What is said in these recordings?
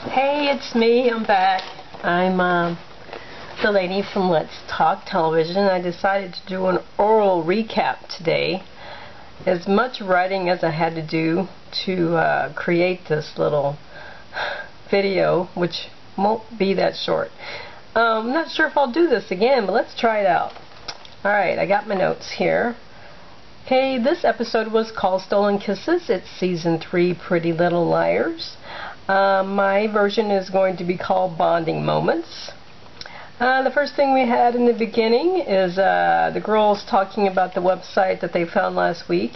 Hey, it's me. I'm back. I'm the lady from Let's Talk Television. I decided to do an oral recap today. As much writing as I had to do to create this little video, which won't be that short. I'm not sure if I'll do this again, but let's try it out. Alright, I got my notes here. Okay, this episode was called Stolen Kisses. It's Season 3, Pretty Little Liars. My version is going to be called Bonding Moments. The first thing we had in the beginning is the girls talking about the website that they found last week.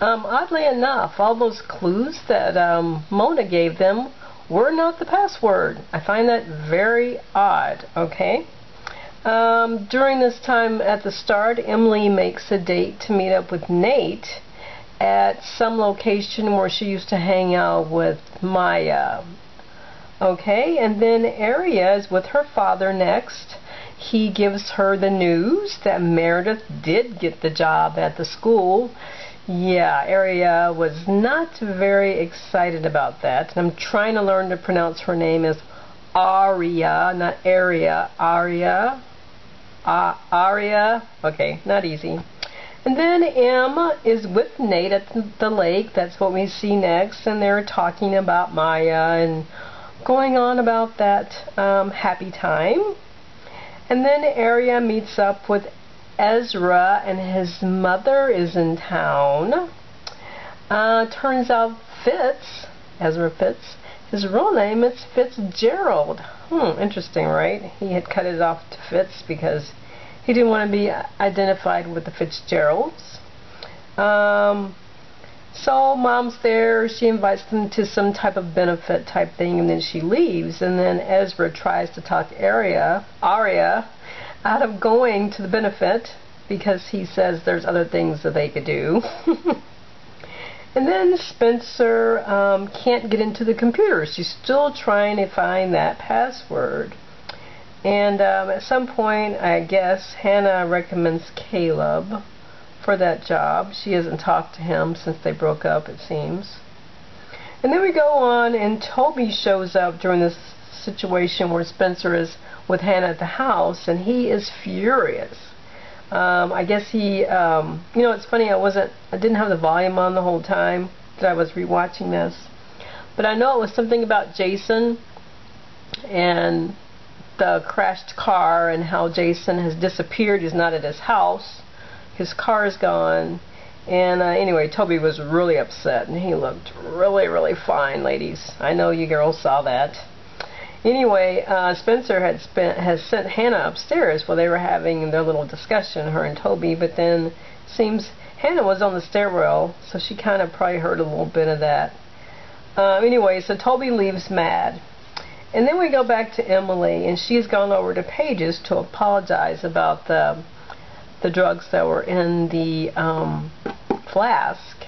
Oddly enough, all those clues that Mona gave them were not the password. I find that very odd, okay? During this time at the start, Emily makes a date to meet up with Nate at some location where she used to hang out with Maya. Okay, and then Aria is with her father next. He gives her the news that Meredith did get the job at the school. Yeah, Aria was not very excited about that. And I'm trying to learn to pronounce her name as Aria, not Aria. Aria. Aria. Okay, not easy. And then Em is with Nate at the lake. That's what we see next. And they're talking about Maya and going on about that happy time. And then Aria meets up with Ezra, and his mother is in town. Turns out Ezra Fitz, his real name is Fitzgerald. Interesting, right? He had cut it off to Fitz because he didn't want to be identified with the Fitzgeralds. So Mom's there, she invites them to some type of benefit type thing, and then she leaves, and then Ezra tries to talk Aria out of going to the benefit because he says there's other things that they could do. And then Spencer can't get into the computer. She's still trying to find that password. And at some point, I guess, Hannah recommends Caleb for that job. She hasn't talked to him since they broke up, it seems. And then we go on, and Toby shows up during this situation where Spencer is with Hannah at the house, and he is furious. I guess he, you know, it's funny, I didn't have the volume on the whole time that I was rewatching this. But I know it was something about Jason and the crashed car and how Jason has disappeared. He's not at his house. His car is gone. And anyway, Toby was really upset, and he looked really, really fine, ladies. I know you girls saw that. Anyway, Spencer has sent Hannah upstairs while they were having their little discussion, her and Toby, but then it seems Hannah was on the stairwell, so she kind of probably heard a little bit of that. Anyway, so Toby leaves mad. And then we go back to Emily, and she's gone over to Pages to apologize about the drugs that were in the flask,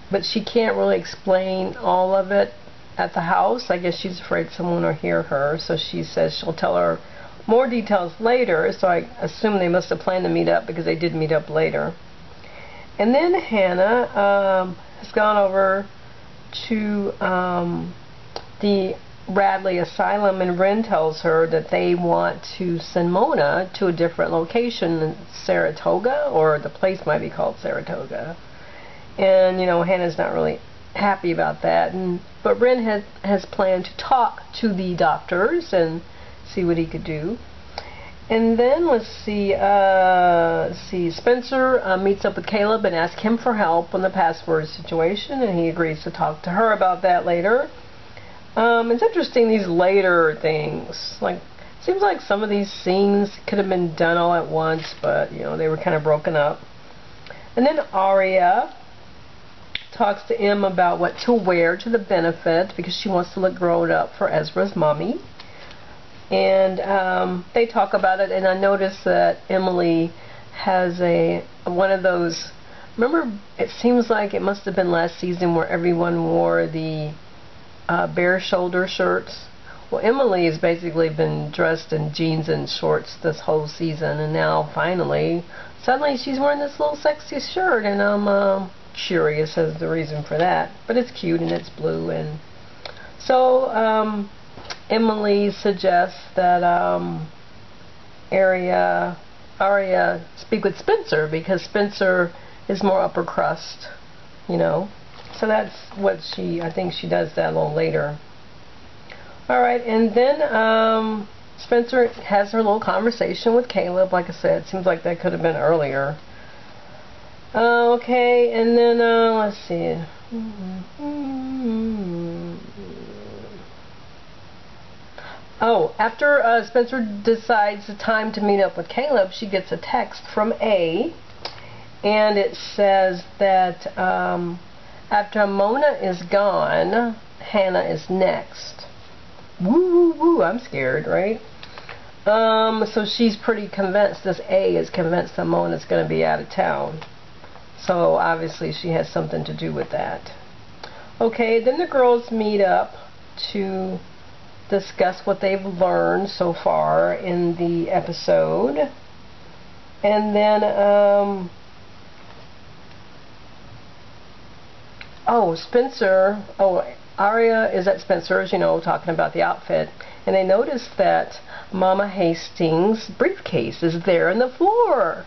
but she can't really explain all of it at the house. I guess she's afraid someone will hear her, so she says she'll tell her more details later, so I assume they must have planned to meet up because they did meet up later. And then Hannah has gone over to the Radley Asylum, and Ren tells her that they want to send Mona to a different location in Saratoga, or the place might be called Saratoga. And, you know, Hannah's not really happy about that, but Ren has planned to talk to the doctors and see what he could do. And then let's see, Spencer meets up with Caleb and asks him for help on the password situation, and he agrees to talk to her about that later. It's interesting, these later things. Like, seems like some of these scenes could have been done all at once, but, you know, they were kind of broken up. And then Aria talks to Em about what to wear to the benefit because she wants to look grown up for Ezra's mommy. And they talk about it, and I noticed that Emily has one of those, remember, it seems like it must have been last season where everyone wore the bare shoulder shirts. Well, Emily has basically been dressed in jeans and shorts this whole season, and now finally, suddenly she's wearing this little sexy shirt, and I'm curious as the reason for that. But it's cute, and it's blue, and So Emily suggests that Aria speak with Spencer, because Spencer is more upper crust, you know. So that's what I think she does that a little later. Alright, and then Spencer has her little conversation with Caleb. Like I said, it seems like that could have been earlier. Okay, and then let's see. Oh, after Spencer decides the time to meet up with Caleb, she gets a text from A, and it says that after Mona is gone, Hannah is next. Woo, woo, woo, I'm scared, right? So she's pretty convinced, this A is convinced that Mona's going to be out of town. So obviously she has something to do with that. Okay, then the girls meet up to discuss what they've learned so far in the episode. And then, Aria is at Spencer's, you know, talking about the outfit. And they notice that Mama Hastings' briefcase is there on the floor.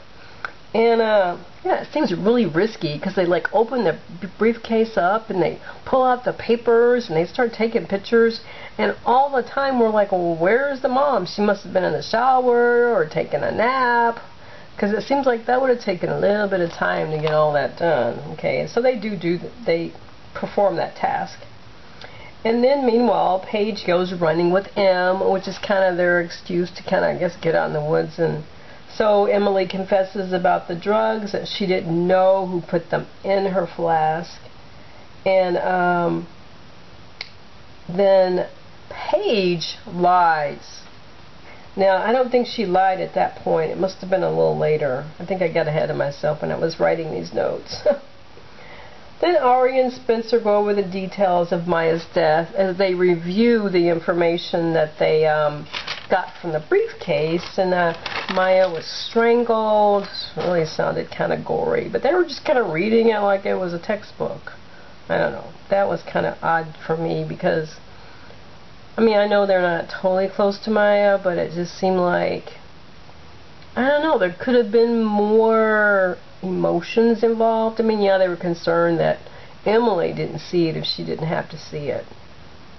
And, yeah, it seems really risky, because they, like, open the briefcase up, and they pull out the papers, and they start taking pictures, and all the time we're like, well, where's the mom? She must have been in the shower, or taking a nap, because it seems like that would have taken a little bit of time to get all that done. Okay, so they perform that task. And then, meanwhile, Paige goes running with M, which is kind of their excuse to kind of, I guess, get out in the woods. And so Emily confesses about the drugs, that she didn't know who put them in her flask. And then Paige lies. Now, I don't think she lied at that point. It must have been a little later. I think I got ahead of myself when I was writing these notes. Then Ari and Spencer go over the details of Maya's death as they review the information that they got from the briefcase. And Maya was strangled. It really sounded kind of gory, but they were just kind of reading it like it was a textbook. I don't know. That was kind of odd for me, because, I mean, I know they're not totally close to Maya, but it just seemed like, I don't know, there could have been more emotions involved. I mean, yeah, they were concerned that Emily didn't see it if she didn't have to see it.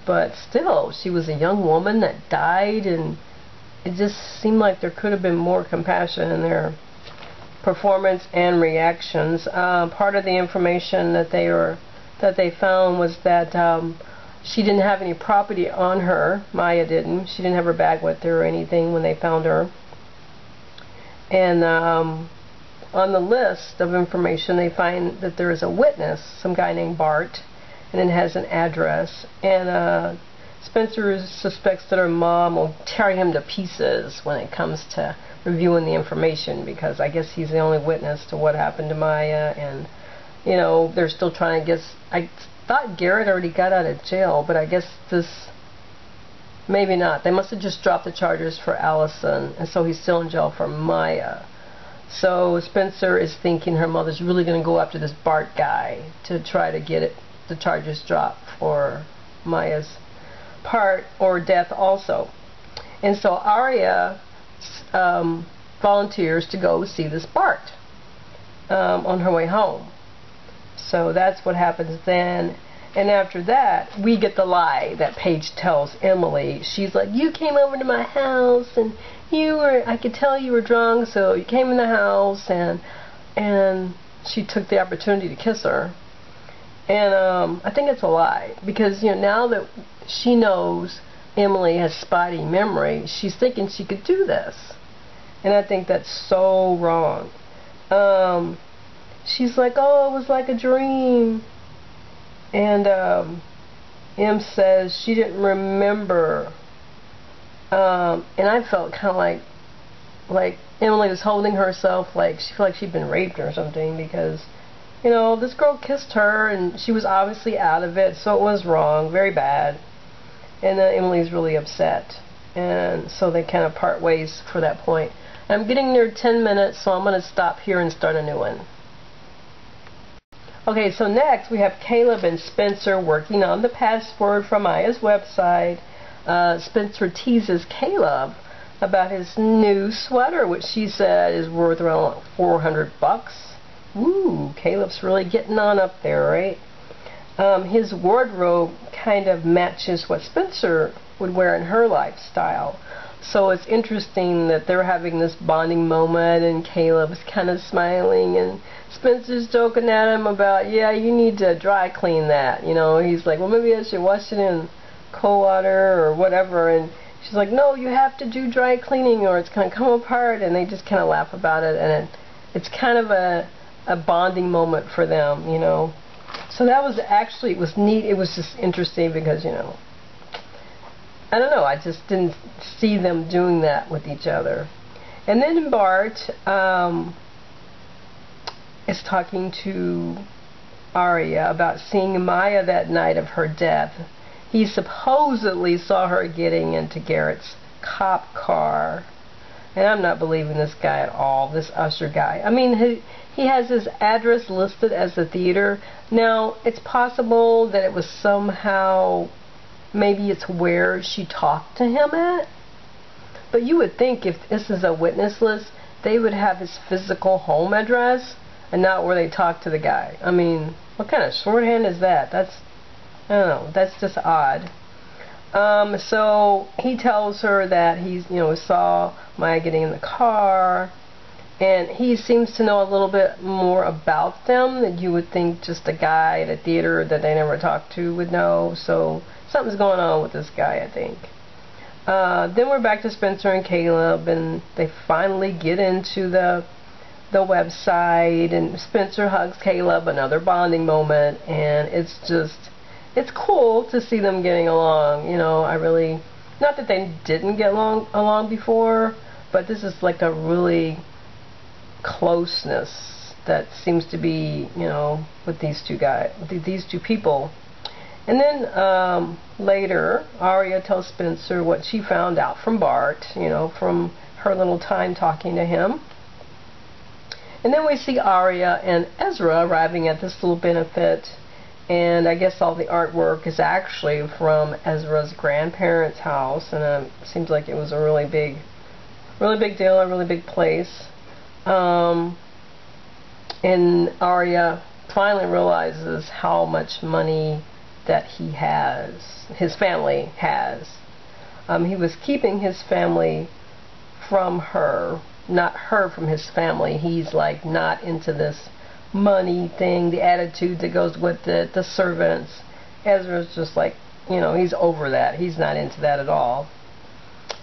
But still, she was a young woman that died, and it just seemed like there could have been more compassion in their performance and reactions. Part of the information that they found was that she didn't have any property on her. Maya didn't. She didn't have her bag with her or anything when they found her. And on the list of information, they find that there is a witness, some guy named Bart, and it has an address. And Spencer suspects that her mom will tear him to pieces when it comes to reviewing the information, because I guess he's the only witness to what happened to Maya. And, you know, they're still trying to guess. I thought Garrett already got out of jail, but I guess maybe not. They must have just dropped the charges for Allison, and so he's still in jail for Maya. So Spencer is thinking her mother's really going to go after this Bart guy to try to get the charges dropped for Maya's part, or death also. And so Aria volunteers to go see this Bart on her way home. So that's what happens then. And after that, we get the lie that Paige tells Emily. She's like, you came over to my house, and I could tell you were drunk, so you came in the house, and she took the opportunity to kiss her. And I think it's a lie, because, you know, now that she knows Emily has spotty memory, she's thinking she could do this. And I think that's so wrong. She's like, oh, it was like a dream. And Em says she didn't remember. And I felt kind of like Emily was holding herself like she felt like she'd been raped or something, because, you know, this girl kissed her and she was obviously out of it, so it was wrong, very bad. And Emily's really upset, and so they kind of part ways for that point. I'm getting near 10 minutes, so I'm going to stop here and start a new one. Okay, so next we have Caleb and Spencer working on the password from Maya's website. Spencer teases Caleb about his new sweater, which she said is worth around $400. Ooh, Caleb's really getting on up there, right? His wardrobe kind of matches what Spencer would wear in her lifestyle. So it's interesting that they're having this bonding moment, and Caleb's kind of smiling, and Spencer's joking at him about, yeah, you need to dry clean that. You know, he's like, well, maybe I should wash it in cold water or whatever, and she's like, no, you have to do dry cleaning or it's going to come apart, and they just kind of laugh about it, and it's kind of a bonding moment for them, you know. So that was actually, it was neat. It was just interesting because, you know, I don't know, I just didn't see them doing that with each other. And then Bart is talking to Arya about seeing Maya that night of her death. He supposedly saw her getting into Garrett's cop car. And I'm not believing this guy at all, this Usher guy. I mean, he has his address listed as the theater. Now, it's possible that it was somehow, maybe it's where she talked to him at. But you would think if this is a witness list, they would have his physical home address and not where they talked to the guy. I mean, what kind of shorthand is that? I don't know, that's just odd. So he tells her that he's, you know, saw Maya getting in the car, and he seems to know a little bit more about them than you would think just a guy at a theater that they never talked to would know. So something's going on with this guy, I think. Then we're back to Spencer and Caleb, and they finally get into the website, and Spencer hugs Caleb, another bonding moment, and it's cool to see them getting along. You know, I really, not that they didn't get along before, but this is like a really closeness that seems to be, you know, with these two guys, these two people. And then later, Arya tells Spencer what she found out from Bart, you know, from her little time talking to him. And then we see Arya and Ezra arriving at this little benefit, and I guess all the artwork is actually from Ezra's grandparents' house, and it seems like it was a really big deal, a really big place. And Arya finally realizes how much money that his family has. He was keeping his family from her, not her from his family. He's like not into this money thing, the attitude that goes with it, the servants. Ezra's just like, you know, he's over that. He's not into that at all.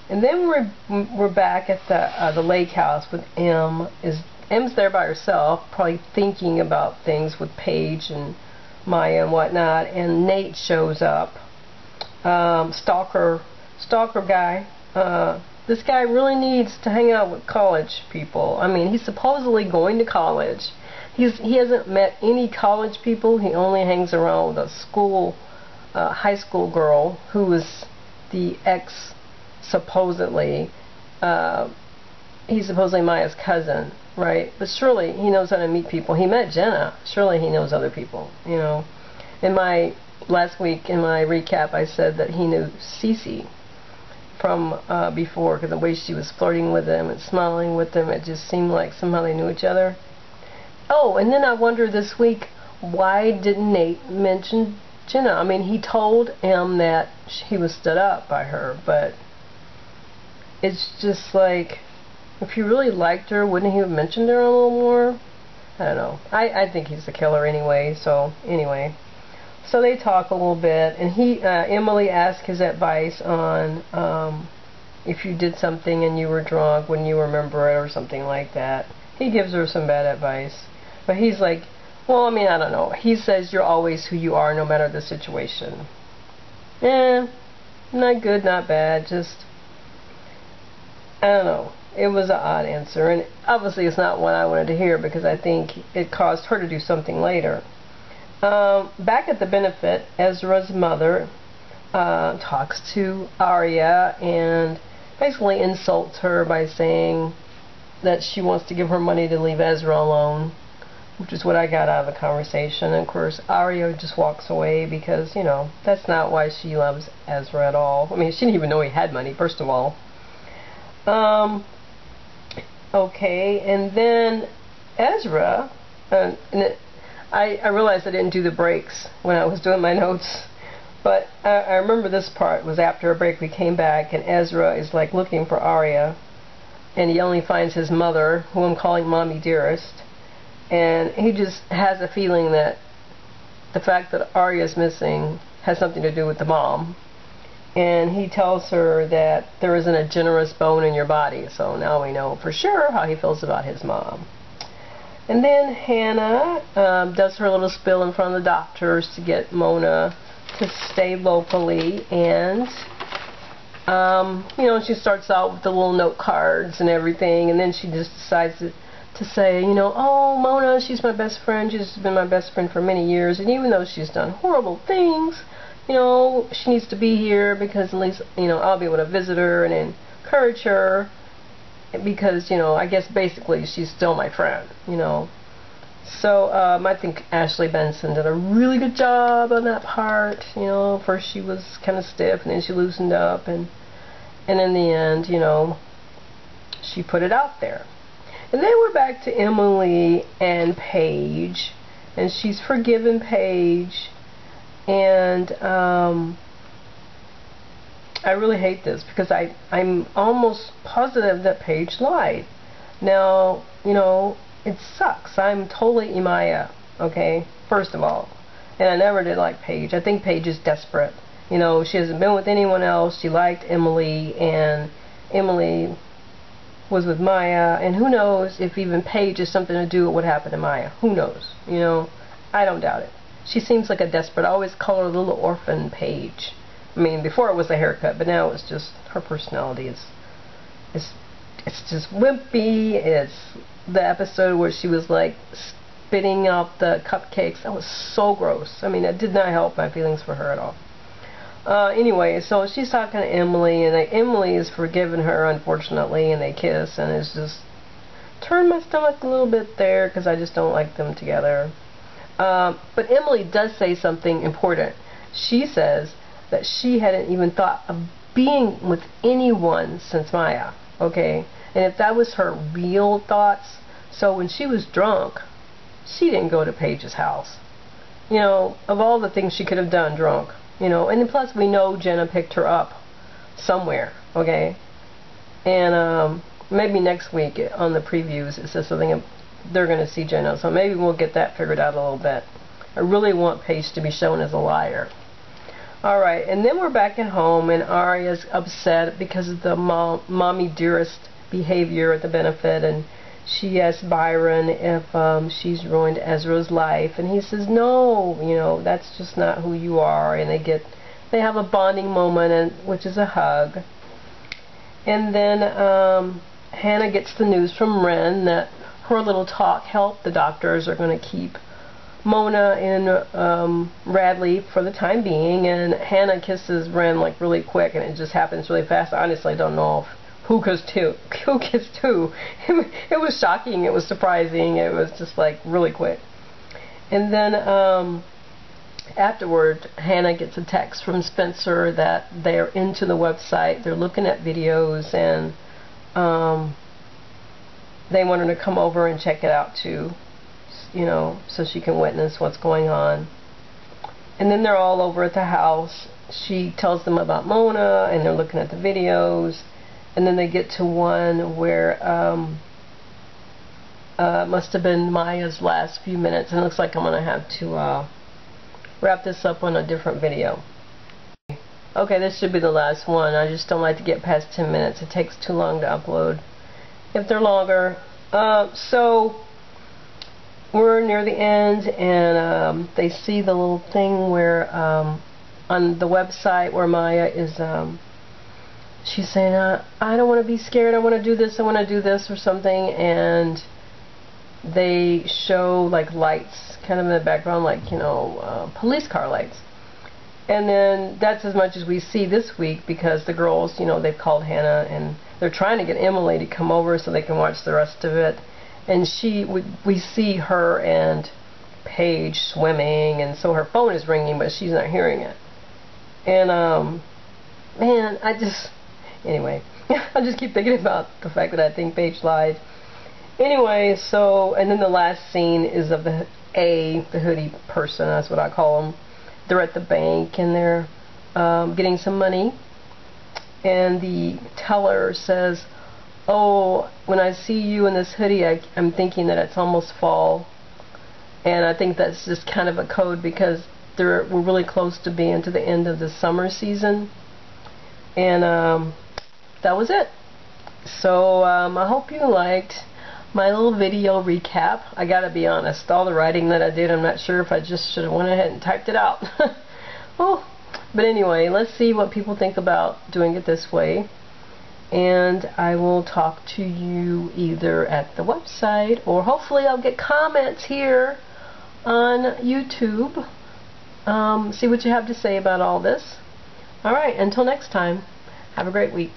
And then we're back at the lake house with Em. Em's there by herself, probably thinking about things with Paige and Maya and whatnot. And Nate shows up. Stalker guy. This guy really needs to hang out with college people. I mean, he's supposedly going to college. He hasn't met any college people. He only hangs around with a high school girl who is the ex, supposedly. He's supposedly Maya's cousin, right? But surely he knows how to meet people. He met Jenna. Surely he knows other people, you know. Last week in my recap, I said that he knew Cece from before, because the way she was flirting with him and smiling with him, it just seemed like somehow they knew each other. Oh, and then I wonder this week, why didn't Nate mention Jenna? I mean, he told him that he was stood up by her, but it's just like, if he really liked her, wouldn't he have mentioned her a little more? I don't know. I think he's the killer anyway, so anyway. So they talk a little bit, and Emily asked his advice on if you did something and you were drunk, wouldn't you remember it, or something like that. He gives her some bad advice. But he's like, well, I mean, I don't know. He says you're always who you are no matter the situation. Not good, not bad, just, I don't know. It was an odd answer, and obviously it's not one I wanted to hear, because I think it caused her to do something later. Back at the benefit, Ezra's mother talks to Arya and basically insults her by saying that she wants to give her money to leave Ezra alone. which is what I got out of the conversation. And of course, Arya just walks away because, you know, that's not why she loves Ezra at all. I mean, she didn't even know he had money, first of all. Okay, and then Ezra, I realized I didn't do the breaks when I was doing my notes, but I remember this part was after a break. We came back, and Ezra is like looking for Arya, and he only finds his mother, who I'm calling Mommy Dearest. And he just has a feeling that the fact that Arya is missing has something to do with the mom. And he tells her that there isn't a generous bone in your body. So now we know for sure how he feels about his mom. And then Hannah does her little spill in front of the doctors to get Mona to stay locally. And, you know, she starts out with the little note cards and everything. And then she just decides to say, you know, oh, Mona, she's my best friend. She's been my best friend for many years. And even though she's done horrible things, you know, she needs to be here because at least, you know, I'll be able to visit her and encourage her because, you know, I guess basically she's still my friend, you know. So I think Ashley Benson did a really good job on that part. You know, first she was kind of stiff and then she loosened up, and in the end, you know, she put it out there. And then we're back to Emily and Paige, and she's forgiven Paige, and I really hate this because I'm almost positive that Paige lied. Now, you know, it sucks. I'm totally Imaya, okay, first of all. And I never did like Paige. I think Paige is desperate. You know, she hasn't been with anyone else. She liked Emily, and Emily was with Maya, and who knows if even Paige has something to do with what happened to Maya. Who knows? You know, I don't doubt it. She seems like a desperate. I always call her Little Orphan Paige. I mean, before it was a haircut, but now it's just her personality it's just wimpy. It's the episode where she was like spitting out the cupcakes. That was so gross. I mean, it did not help my feelings for her at all. Anyway, so she's talking to Emily, and Emily has forgiven her, unfortunately, and they kiss, and it's just turned my stomach a little bit there because I just don't like them together. But Emily does say something important. She says that she hadn't even thought of being with anyone since Maya, okay? And if that was her real thoughts, so when she was drunk, she didn't go to Paige's house. You know, of all the things she could have done drunk, you know, and plus we know Jenna picked her up somewhere, okay? And maybe next week on the previews it says something they're going to see Jenna, so maybe we'll get that figured out a little bit. I really want Paige to be shown as a liar. Alright, and then we're back at home, and Arya's upset because of the mommy dearest behavior at the benefit, and she asks Byron if she's ruined Ezra's life, and he says, no, you know, that's just not who you are, and they have a bonding moment, and which is a hug. And then Hannah gets the news from Wren that her little talk helped. The doctors are going to keep Mona in Radley for the time being, and Hannah kisses Wren like really quick, and it just happens really fast. I honestly don't know who kissed who. It was shocking. It was surprising. It was just like really quick. And then afterward, Hannah gets a text from Spencer that they're into the website. They're looking at videos, and they want her to come over and check it out too, you know, so she can witness what's going on. And then they're all over at the house. She tells them about Mona, and they're looking at the videos. And then they get to one where must have been Maya's last few minutes, and it looks like I'm going to have to wrap this up on a different video. Okay, this should be the last one. I just don't like to get past 10 minutes. It takes too long to upload if they're longer. So we're near the end, and they see the little thing where on the website where Maya is she's saying, I don't want to be scared, I want to do this, I want to do this or something, and they show like lights kind of in the background, like, you know, police car lights. And then that's as much as we see this week, because the girls, you know, they've called Hannah and they're trying to get Emily to come over so they can watch the rest of it. and we see her and Paige swimming, and so her phone is ringing, but she's not hearing it. And man, anyway, I just keep thinking about the fact that I think Paige lied. Anyway, so, and then the last scene is of the hoodie person, that's what I call them. They're at the bank, and they're getting some money, and the teller says, "Oh, when I see you in this hoodie, I'm thinking that it's almost fall." And I think that's just kind of a code, because we're really close to being to the end of the summer season. And that was it. So I hope you liked my little video recap. I gotta be honest, all the writing that I did, I'm not sure if I just should have went ahead and typed it out. Oh, but anyway, let's see what people think about doing it this way. And I will talk to you either at the website, or hopefully I'll get comments here on YouTube. See what you have to say about all this. Alright, until next time, have a great week.